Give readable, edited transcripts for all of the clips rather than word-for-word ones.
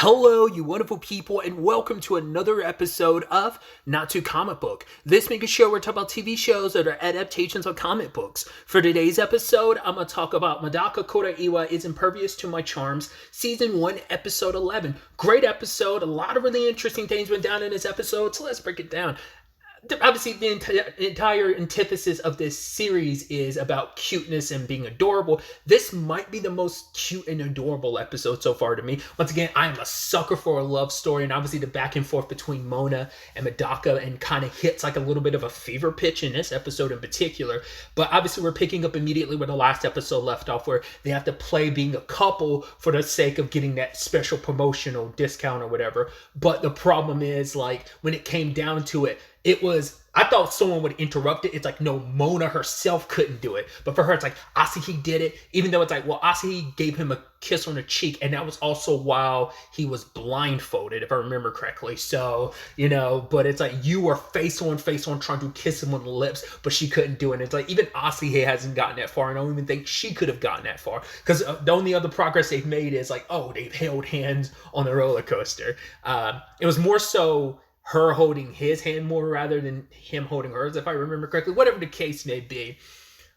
Hello, you wonderful people, and welcome to another episode of Not Too Comic Book. This being a show where we talk about TV shows that are adaptations of comic books. For today's episode, I'm going to talk about Medaka Kuroiwa is Impervious to My Charms, Season 1, Episode 11. Great episode, a lot of really interesting things went down in this episode, so let's break it down. Obviously, the entire antithesis of this series is about cuteness and being adorable. This might be the most cute and adorable episode so far to me. Once again, I am a sucker for a love story, and obviously the back and forth between Mona and Medaka and kind of hits like a little bit of a fever pitch in this episode in particular. But obviously, we're picking up immediately where the last episode left off, where they have to play being a couple for the sake of getting that special promotional discount or whatever. But the problem is, like, when it came down to it, I thought someone would interrupt it. It's like, no, Mona herself couldn't do it. But for her, it's like, Asahi did it. Even though it's like, well, Asahi gave him a kiss on the cheek. And that was also while he was blindfolded, if I remember correctly. So, but it's like, you were face on trying to kiss him on the lips, but she couldn't do it. And it's like, even Asahi hasn't gotten that far. And I don't even think she could have gotten that far. Because the only other progress they've made is like, oh, they've held hands on the roller coaster. It was more so her holding his hand more rather than him holding hers, if I remember correctly, whatever the case may be.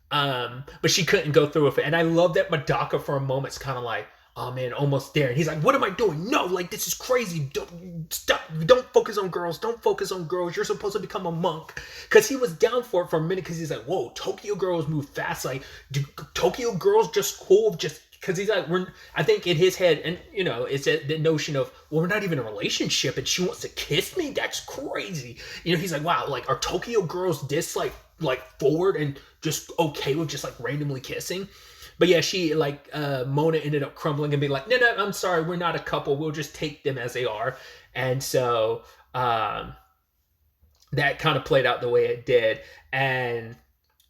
But she couldn't go through with it. And I love that Medaka for a moment's kind of like, oh man, almost there. And he's like, what am I doing? No, like, this is crazy. Don't stop. Don't focus on girls. Don't focus on girls. You're supposed to become a monk. Because he was down for it for a minute because he's like, whoa, Tokyo girls move fast. Like, do Tokyo girls just cool? Just because he's like, I think in his head, and it's the notion of, well, we're not even in a relationship and she wants to kiss me? That's crazy. He's like, wow, like, are Tokyo girls this like forward and just okay with just like randomly kissing? But yeah, she Mona ended up crumbling and being like, no, I'm sorry, we're not a couple. We'll just take them as they are. And so that kind of played out the way it did. And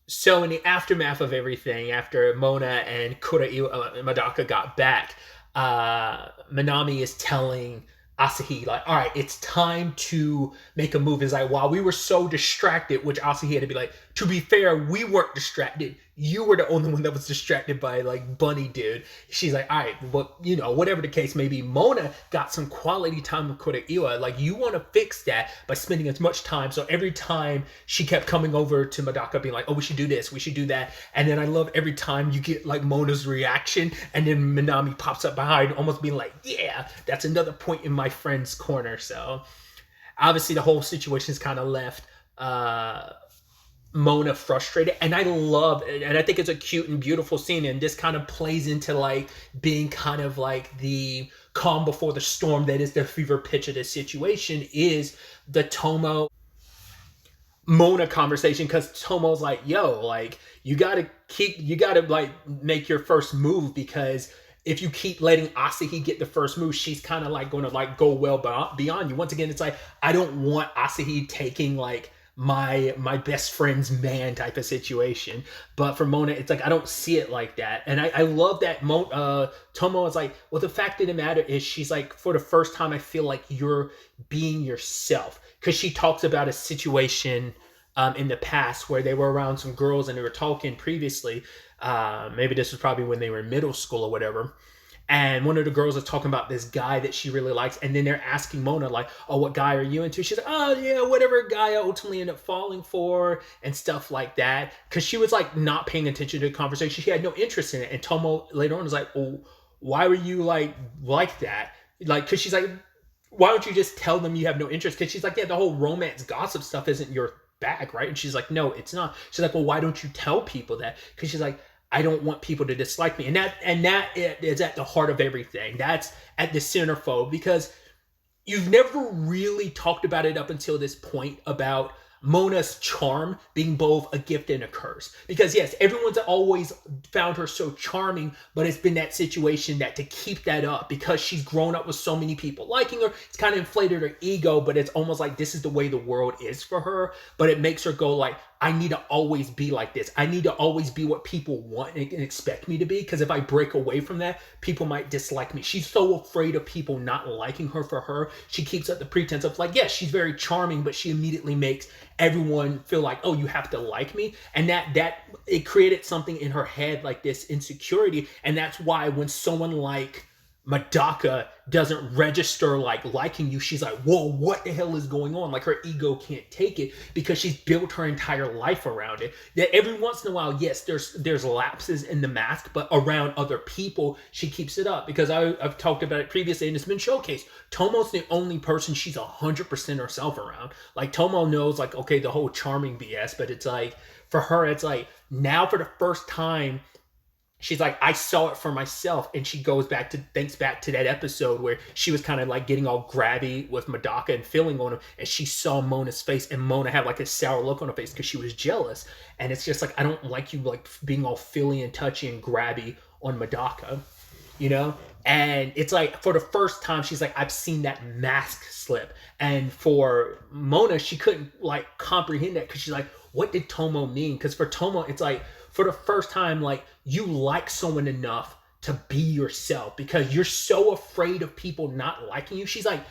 so in the aftermath of everything, after Mona and Medaka got back, Minami is telling Asahi, like, all right, it's time to make a move. It's like, while we were so distracted, which Asahi had to be like, to be fair, we weren't distracted. You were the only one that was distracted by, like, Bunny Dude. She's like, all right, but, whatever the case may be, Mona got some quality time with Kuroiwa. Like, you want to fix that by spending as much time. So every time she kept coming over to Medaka being like, oh, we should do this, we should do that. And then I love every time you get, like, Mona's reaction, and then Minami pops up behind, almost being like, yeah, that's another point in my friend's corner. So obviously the whole situation is kind of left Mona frustrated, and I love it, and I think it's a cute and beautiful scene, and this kind of plays into like being kind of like the calm before the storm that is the fever pitch of this situation, is the Tomo Mona conversation, because Tomo's like, yo, like, you gotta like make your first move, because if you keep letting Asahi get the first move, she's kind of like going to like go well beyond you. Once again, it's like, I don't want Asahi taking like my best friend's man type of situation. But for Mona, it's like, I don't see it like that. And I love that Tomo is like, well, the fact of the matter is, she's like, for the first time, I feel like you're being yourself. Because she talks about a situation in the past where they were around some girls and they were talking previously. Maybe this was probably when they were in middle school or whatever. And one of the girls is talking about this guy that she really likes. And then they're asking Mona, like, oh, what guy are you into? She's like, oh, yeah, whatever guy I ultimately end up falling for and stuff like that. Because she was, like, not paying attention to the conversation. She had no interest in it. And Tomo later on was like, well, why were you, like that? Like, because she's like, why don't you just tell them you have no interest? Because she's like, yeah, the whole romance gossip stuff isn't your bag, right? And she's like, no, it's not. She's like, well, why don't you tell people that? Because she's like, I don't want people to dislike me. And that is at the heart of everything. That's at the centerfold, because you've never really talked about it up until this point about Mona's charm being both a gift and a curse. Because yes, everyone's always found her so charming, but it's been that situation that to keep that up, because she's grown up with so many people liking her, it's kind of inflated her ego, but it's almost like this is the way the world is for her. But it makes her go like, I need to always be like this. I need to always be what people want and expect me to be, because if I break away from that, people might dislike me. She's so afraid of people not liking her for her. She keeps up the pretense of like, yes, she's very charming, but she immediately makes everyone feel like, oh, you have to like me. And that it created something in her head, like this insecurity. And that's why when someone like Medaka doesn't register like liking you. She's like, whoa, what the hell is going on? Like her ego can't take it because she's built her entire life around it. That every once in a while, yes, there's lapses in the mask, but around other people, she keeps it up. Because I've talked about it previously and it's been showcased. Tomo's the only person she's 100% herself around. Like Tomo knows like, okay, the whole charming BS, but it's like, for her, it's like now for the first time, she's like, I saw it for myself. And she thinks back to that episode where she was kind of like getting all grabby with Medaka and feeling on him. And she saw Mona's face and Mona had like a sour look on her face because she was jealous. And it's just like, I don't like you like being all feely and touchy and grabby on Medaka, you know? And it's like, for the first time, she's like, I've seen that mask slip. And for Mona, she couldn't like comprehend that because she's like, what did Tomo mean? Because for Tomo, it's like, for the first time, like, you like someone enough to be yourself because you're so afraid of people not liking you. She's like,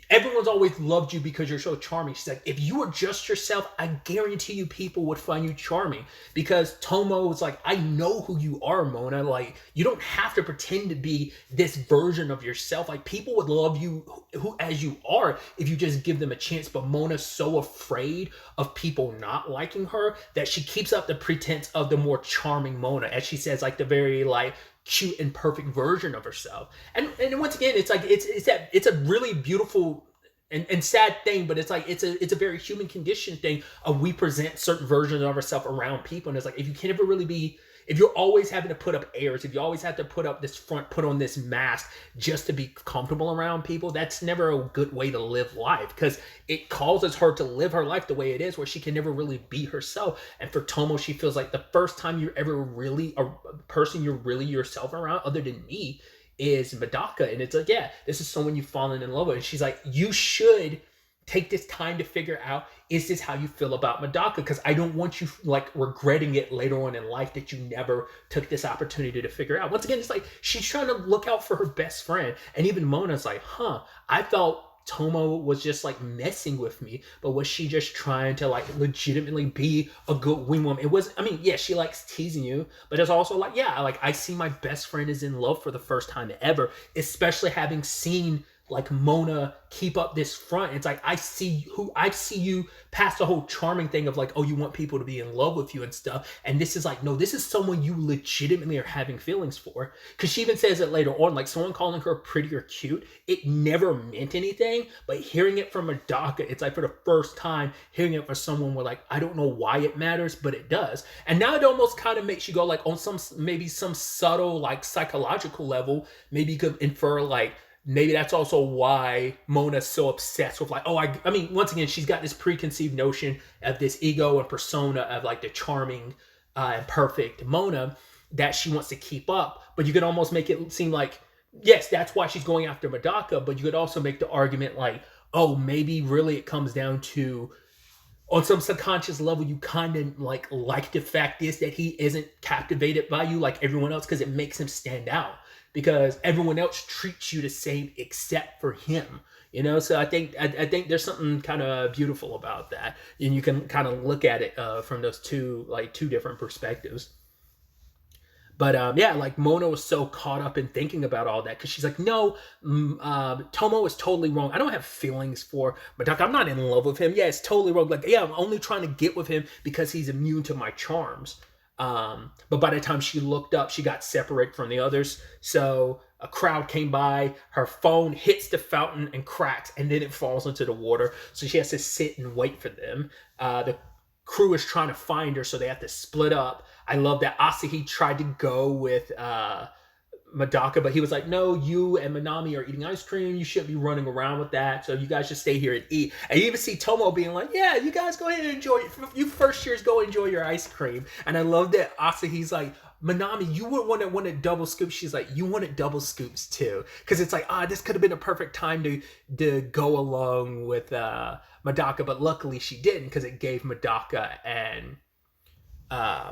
everyone's always loved you because you're so charming. She's like, if you were just yourself, I guarantee you people would find you charming. Because Tomo was like, I know who you are, Mona. Like, you don't have to pretend to be this version of yourself. Like, people would love you who as you are if you just give them a chance. But Mona's so afraid of people not liking her that she keeps up the pretense of the more charming Mona. As she says, like, the very, like, cute and perfect version of herself. And once again, it's like it's a really beautiful and sad thing, but it's like it's a very human condition thing of we present certain versions of ourselves around people. And it's like, if you can never really be, if you're always having to put up airs, if you always have to put on this mask just to be comfortable around people, that's never a good way to live life, because it causes her to live her life the way it is, where she can never really be herself. And for Tomo, she feels like the first time you're ever really a person you're really yourself around, other than me, is Medaka. And it's like, yeah, this is someone you've fallen in love with. And she's like, you should take this time to figure out, is this how you feel about Medaka? Because I don't want you like regretting it later on in life that you never took this opportunity to figure out. Once again, it's like she's trying to look out for her best friend. And even Mona's like, I felt Tomo was just like messing with me, but was she just trying to like legitimately be a good wingwoman? It was, I mean, yeah, she likes teasing you, but it's also like, yeah, like I see my best friend is in love for the first time ever, especially having seen like Mona keep up this front. It's like, I see you past the whole charming thing of like, oh, you want people to be in love with you and stuff. And this is like, no, this is someone you legitimately are having feelings for. Because she even says it later on, like someone calling her pretty or cute, it never meant anything. But hearing it from Medaka, it's like for the first time hearing it for someone where like, I don't know why it matters, but it does. And now it almost kind of makes you go like on some subtle like psychological level, maybe you could infer like, maybe that's also why Mona's so obsessed with like, oh, I mean, once again, she's got this preconceived notion of this ego and persona of like the charming and perfect Mona that she wants to keep up. But you could almost make it seem like, yes, that's why she's going after Medaka. But you could also make the argument like, oh, maybe really it comes down to, on some subconscious level, you kind of like the fact is that he isn't captivated by you like everyone else, because it makes him stand out. Because everyone else treats you the same except for him, you know. So I think there's something kind of beautiful about that, and you can kind of look at it from those two different perspectives. But yeah, like Mona was so caught up in thinking about all that because she's like, no, Tomo is totally wrong. I don't have feelings for Medaka. I'm not in love with him. Yeah, it's totally wrong. Like, yeah, I'm only trying to get with him because he's immune to my charms. But by the time she looked up, she got separate from the others. So a crowd came by, her phone hits the fountain and cracks, and then it falls into the water. So she has to sit and wait for them. The crew is trying to find her, so they have to split up. I love that Asahi tried to go with Medaka, but he was like, no, you and Minami are eating ice cream. You shouldn't be running around with that. So you guys just stay here and eat. And you even see Tomo being like, yeah, you guys go ahead and enjoy it. You first years go enjoy your ice cream. And I love that Asahi's like, Minami, you would wanted double scoops. She's like, you wanted double scoops too. Because it's like, this could have been a perfect time to go along with Medaka. But luckily she didn't, because it gave Medaka and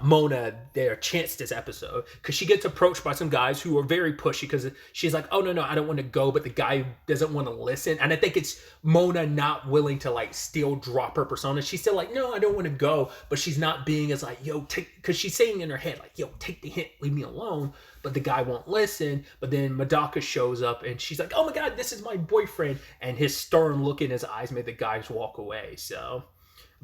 Mona their chance this episode, because she gets approached by some guys who are very pushy, because she's like, oh no, I don't want to go, but the guy doesn't want to listen. And I think it's Mona not willing to like still drop her persona. She's still like, no, I don't want to go, but she's not being as like, yo, take, because she's saying in her head like, yo, take the hint, leave me alone. But the guy won't listen. But then Medaka shows up and she's like, oh my god, this is my boyfriend, and his stern look in his eyes made the guys walk away. So,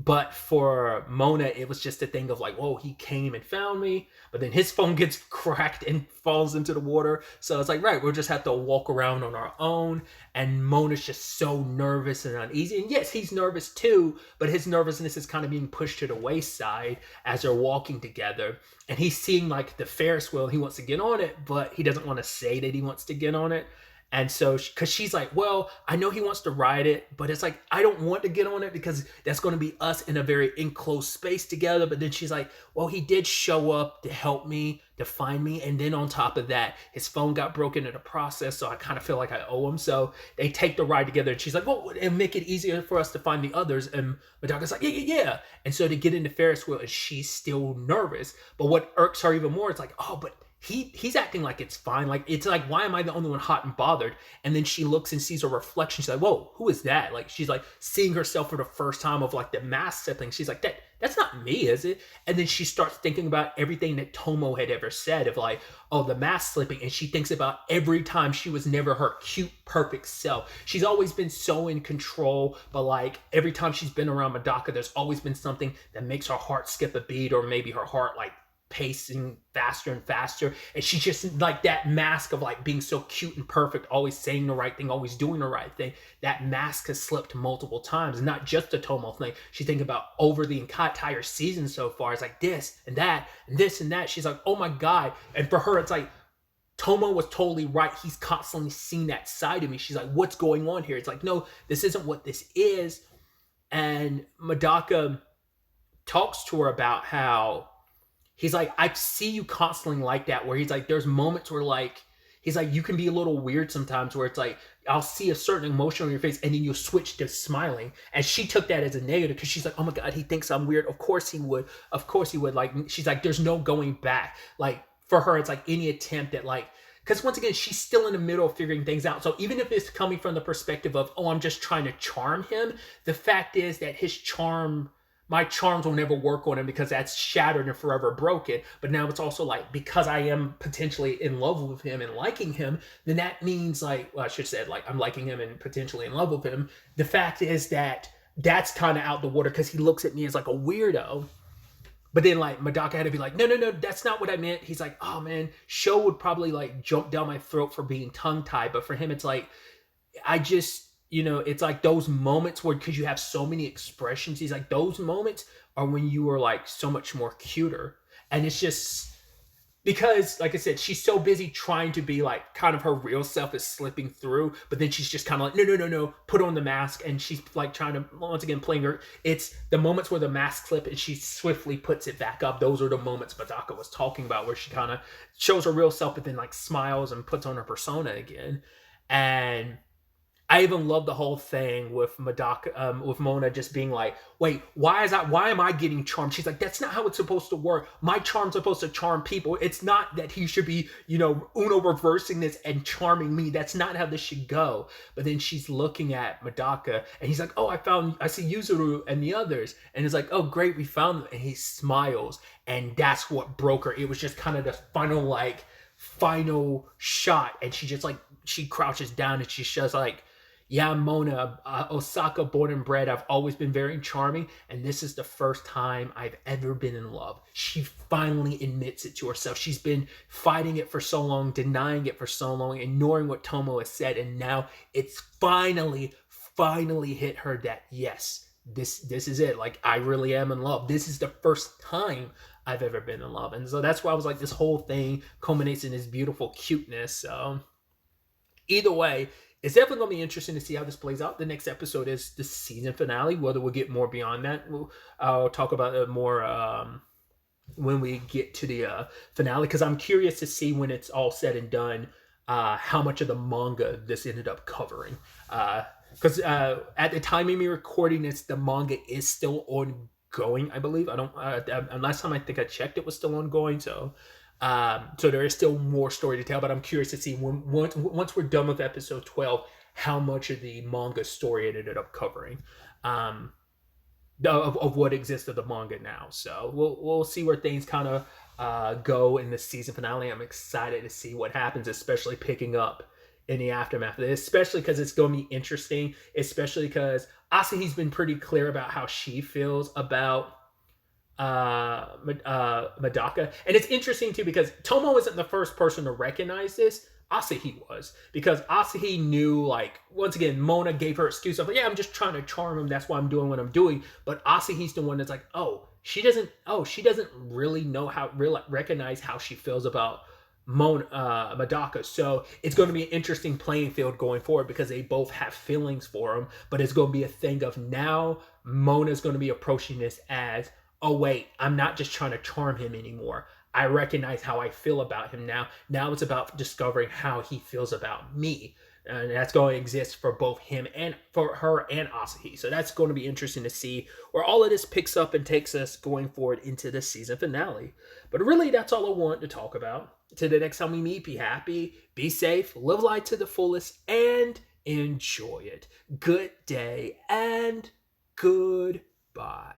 but for Mona, it was just a thing of like, whoa, he came and found me, but then his phone gets cracked and falls into the water. So it's like, right, we'll just have to walk around on our own. And Mona's just so nervous and uneasy. And yes, he's nervous too, but his nervousness is kind of being pushed to the wayside as they're walking together. And he's seeing like the Ferris wheel, he wants to get on it, but he doesn't want to say that he wants to get on it. And so, because she's like, well, I know he wants to ride it, but it's like, I don't want to get on it because that's going to be us in a very enclosed space together. But then she's like, well, he did show up to help me, to find me. And then on top of that, his phone got broken in the process. So I kind of feel like I owe him. So they take the ride together. And she's like, well, it'll make it easier for us to find the others. And Madaga's like, yeah. And so they get into Ferris wheel and she's still nervous. But what irks her even more, it's like, oh, but he's acting like it's fine. Like, it's like, why am I the only one hot and bothered? And then she looks and sees a reflection. She's like, whoa, who is that? Like, she's like seeing herself for the first time of like the mask sibling. She's like, that's not me, is it? And then she starts thinking about everything that Tomo had ever said of like, oh, the mask slipping. And she thinks about every time she was never her cute, perfect self. She's always been so in control, but like every time she's been around Medaka, there's always been something that makes her heart skip a beat, or maybe her heart like pacing faster and faster. And she's just like that mask of like being so cute and perfect, always saying the right thing, always doing the right thing. That mask has slipped multiple times, not just the Tomo thing. She's thinking about over the entire season so far. It's like this and that and this and that. She's like, oh my god. And for her, it's like, Tomo was totally right. He's constantly seen that side of me. She's like, what's going on here? It's like, no, this isn't what this is. And Medaka talks to her about how he's like, I see you constantly like that, where he's like, there's moments where like, he's like, you can be a little weird sometimes, where it's like, I'll see a certain emotion on your face and then you'll switch to smiling. And she took that as a negative because she's like, oh my god, he thinks I'm weird. Of course he would. Like, she's like, there's no going back. Like, for her, it's like any attempt at like, because once again, she's still in the middle of figuring things out. So even if it's coming from the perspective of, oh, I'm just trying to charm him, the fact is that my charms will never work on him because that's shattered and forever broken. But now it's also like, because I am potentially in love with him and liking him, then that means like, well, I should have said like, I'm liking him and potentially in love with him. The fact is that that's kind of out the water because he looks at me as like a weirdo. But then like Medaka had to be like, no, that's not what I meant. He's like, oh man, Sho would probably like jump down my throat for being tongue tied. But for him, it's like, I just, it's like those moments where, because you have so many expressions, he's like, those moments are when you are like so much more cuter. And it's just because, like I said, she's so busy trying to be like, kind of her real self is slipping through, but then she's just kind of like, no, put on the mask. And she's like trying to, once again, playing her. It's the moments where the mask slip and she swiftly puts it back up. Those are the moments Medaka was talking about, where she kind of shows her real self, but then like smiles and puts on her persona again. And I even love the whole thing with Medaka, with Mona just being like, wait, why am I getting charmed? She's like, that's not how it's supposed to work. My charm's supposed to charm people. It's not that he should be, Uno reversing this and charming me. That's not how this should go. But then she's looking at Medaka and he's like, oh, I see Yuzuru and the others. And it's like, oh, great, we found them. And he smiles. And that's what broke her. It was just kind of the final shot. And she just like, she crouches down and she's just like, yeah, Mona, Osaka born and bred. I've always been very charming, and this is the first time I've ever been in love. She finally admits it to herself. She's been fighting it for so long, denying it for so long, ignoring what Tomo has said, and now it's finally hit her that yes, this is it. Like, I really am in love. This is the first time I've ever been in love, and so that's why I was like, this whole thing culminates in this beautiful cuteness. So either way, it's definitely going to be interesting to see how this plays out. The next episode is the season finale. Whether we'll get more beyond that, I'll talk about it more when we get to the finale. Because I'm curious to see, when it's all said and done, how much of the manga this ended up covering. Because at the time of me recording this, the manga is still going, I believe. I don't, last time I think I checked, it was still ongoing. So there is still more story to tell, but I'm curious to see once we're done with episode 12, how much of the manga story it ended up covering. Of what exists of the manga now. So we'll see where things kind of go in the season finale. I'm excited to see what happens, especially picking up in the aftermath of this, especially because it's going to be interesting, especially because Asahi's been pretty clear about how she feels about Medaka. And it's interesting too because Tomo isn't the first person to recognize this. Asahi was, because Asahi knew, like, once again, Mona gave her excuse of, yeah, I'm just trying to charm him, that's why I'm doing what I'm doing. But Asahi's the one that's like, she doesn't really know recognize how she feels about Medaka. So it's going to be an interesting playing field going forward because they both have feelings for him, but it's going to be a thing of now Mona's going to be approaching this as, oh wait, I'm not just trying to charm him anymore. I recognize how I feel about him now. Now it's about discovering how he feels about me. And that's going to exist for both him and for her and Asahi. So that's going to be interesting to see where all of this picks up and takes us going forward into the season finale. But really, that's all I want to talk about. Till the next time we meet, be happy, be safe, live life to the fullest, and enjoy it. Good day and goodbye.